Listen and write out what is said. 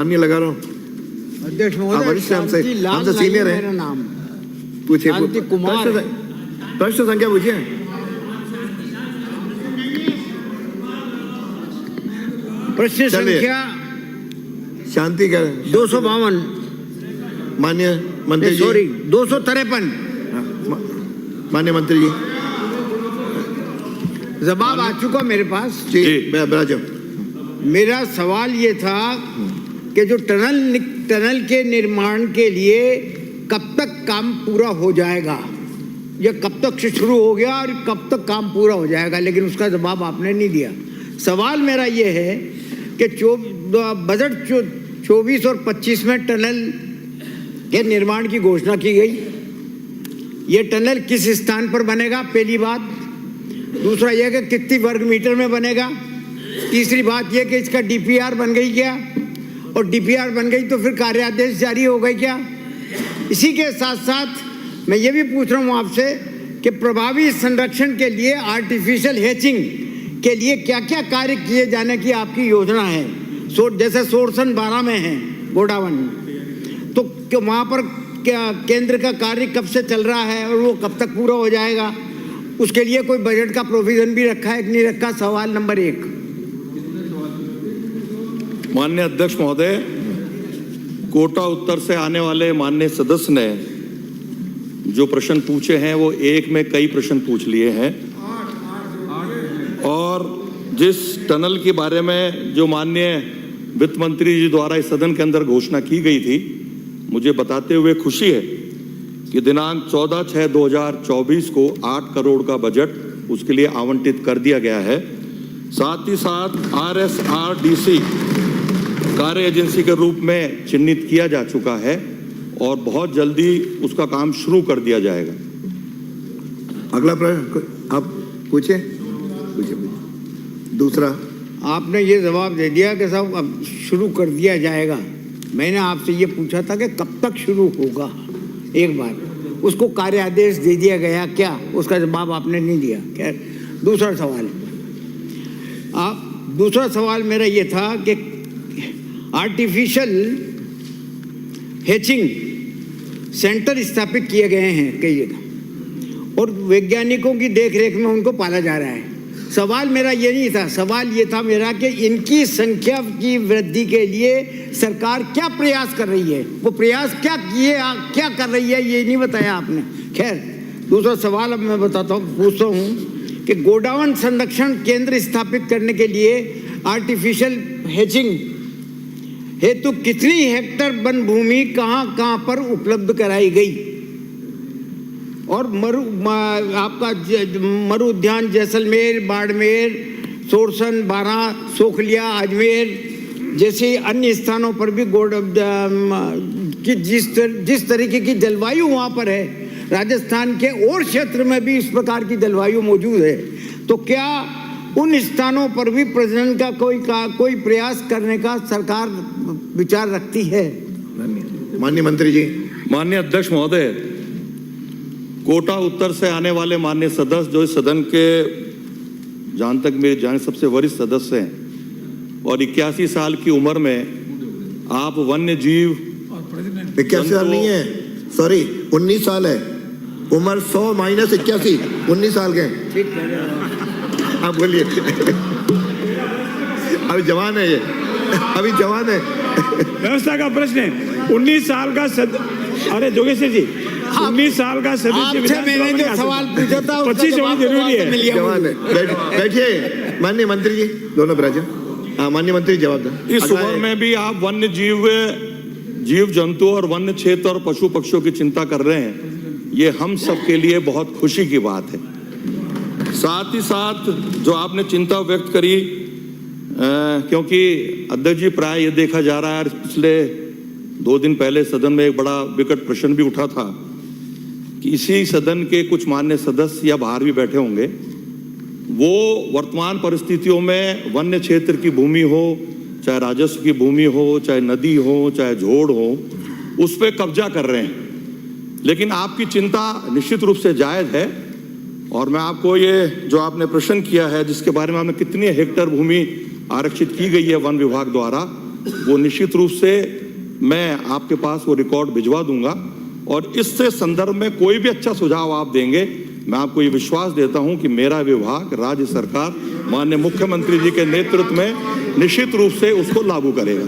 नहीं लगा रहा हूँ। अध्यक्ष महोदय, हमसे सीनियर है। मेरा नाम पूछिए, शांति कुमार। प्रश्न संख्या पूछिए। प्रश्न संख्या शांति क्या? 252। मान्य मंत्री जी, सॉरी 253। मान्य मंत्री जी, जवाब आ चुका मेरे पास। जी राजा। मेरा सवाल ये था कि जो टनल के निर्माण के लिए कब तक काम पूरा हो जाएगा, या कब तक से शुरू हो गया और कब तक काम पूरा हो जाएगा, लेकिन उसका जवाब आपने नहीं दिया। सवाल मेरा ये है कि बजट 24 और 25 में टनल के निर्माण की घोषणा की गई। ये टनल किस स्थान पर बनेगा, पहली बात। दूसरा यह कि कितनी वर्ग मीटर में बनेगा। तीसरी बात यह कि इसका डीपीआर बन गई क्या, और डीपीआर बन गई तो फिर कार्यादेश जारी हो गए क्या। इसी के साथ साथ मैं ये भी पूछ रहा हूँ आपसे कि प्रभावी संरक्षण के लिए आर्टिफिशियल हैचिंग के लिए क्या क्या कार्य किए जाने की आपकी योजना है। जैसे सोरसन 12 में है गोडावन, तो वहाँ पर क्या केंद्र का कार्य कब से चल रहा है और वो कब तक पूरा हो जाएगा, उसके लिए कोई बजट का प्रोविजन भी रखा है कि नहीं रखा। सवाल नंबर 1। माननीय अध्यक्ष महोदय, कोटा उत्तर से आने वाले माननीय सदस्य ने जो प्रश्न पूछे हैं वो एक में कई प्रश्न पूछ लिए हैं, और जिस टनल के बारे में जो माननीय वित्त मंत्री जी द्वारा इस सदन के अंदर घोषणा की गई थी, मुझे बताते हुए खुशी है कि दिनांक 14/6/2024 को 8 करोड़ का बजट उसके लिए आवंटित कर दिया गया है। साथ ही साथ RSRDC कार्य एजेंसी के रूप में चिन्हित किया जा चुका है और बहुत जल्दी उसका काम शुरू कर दिया जाएगा। अगला प्रश्न आप पूछे। दूसरा, आपने ये जवाब दे दिया कि साहब अब शुरू कर दिया जाएगा। मैंने आपसे ये पूछा था कि कब तक शुरू होगा। एक बार उसको कार्य आदेश दे दिया गया क्या, उसका जवाब आपने नहीं दिया। खैर, दूसरा सवाल मेरा ये था कि आर्टिफिशियल हैचिंग सेंटर स्थापित किए गए हैं कई जगह और वैज्ञानिकों की देखरेख में उनको पाला जा रहा है। सवाल मेरा ये नहीं था, सवाल ये था मेरा कि इनकी संख्या की वृद्धि के लिए सरकार क्या प्रयास कर रही है, वो प्रयास क्या कर रही है, ये नहीं बताया आपने। खैर, दूसरा सवाल अब मैं पूछता हूँ कि गोडावन संरक्षण केंद्र स्थापित करने के लिए आर्टिफिशियल हैचिंग हेतु कितनी हेक्टर वन भूमि कहाँ पर उपलब्ध कराई गई, और आपका मरु उद्यान जैसलमेर, बाड़मेर, सोरसन, बारां, सोखलिया, अजमेर जैसे अन्य स्थानों पर भी जिस तरीके की जलवायु वहाँ पर है, राजस्थान के और क्षेत्र में भी इस प्रकार की जलवायु मौजूद है, तो क्या उन स्थानों पर भी प्रजनन का कोई प्रयास करने का सरकार विचार रखती है। माननीय मंत्री जी। माननीय अध्यक्ष महोदय, कोटा उत्तर से आने वाले माननीय सदस्य जो इस सदन के जहां तक मेरे जान सबसे वरिष्ठ सदस्य हैं और 81 साल की उम्र में आप वन्य जीव 81 साल नहीं है, सॉरी 19 साल है उम्र। 100 माइनस 81, 19 साल के। ठीक है, आप बोलिए। अभी जवान है, ये अभी जवान है। व्यवस्था का प्रश्न है। 19 साल का अरे जोगेश्वर जी, 19 साल का सदस्य मैंने जो सवाल पूछा था 25 होना जरूरी है। जवान है। बैठिए माननीय मंत्री जी, दोनों ब्राजा। हाँ, माननीय मंत्री जवाब दें। इस उम्र में भी आप वन्य जीव जंतु और वन्य क्षेत्र और पशु पक्षियों की चिंता कर रहे हैं, ये हम सबके लिए बहुत खुशी की बात है। साथ ही साथ जो आपने चिंता व्यक्त करी, क्योंकि अध्यक्ष जी प्राय ये देखा जा रहा है, पिछले 2 दिन पहले सदन में एक बड़ा विकट प्रश्न भी उठा था कि इसी सदन के कुछ मान्य सदस्य या बाहर भी बैठे होंगे, वो वर्तमान परिस्थितियों में वन्य क्षेत्र की भूमि हो, चाहे राजस्व की भूमि हो, चाहे नदी हो, चाहे झोड़ हो, उस पर कब्जा कर रहे हैं। लेकिन आपकी चिंता निश्चित रूप से जायज़ है, और मैं आपको ये जो आपने प्रश्न किया है जिसके बारे में आपने कितनी हेक्टेयर भूमि आरक्षित की गई है वन विभाग द्वारा, वो निश्चित रूप से मैं आपके पास वो रिकॉर्ड भिजवा दूंगा, और इससे संदर्भ में कोई भी अच्छा सुझाव आप देंगे, मैं आपको ये विश्वास देता हूं कि मेरा विभाग राज्य सरकार माननीय मुख्यमंत्री जी के नेतृत्व में निश्चित रूप से उसको लागू करेगा।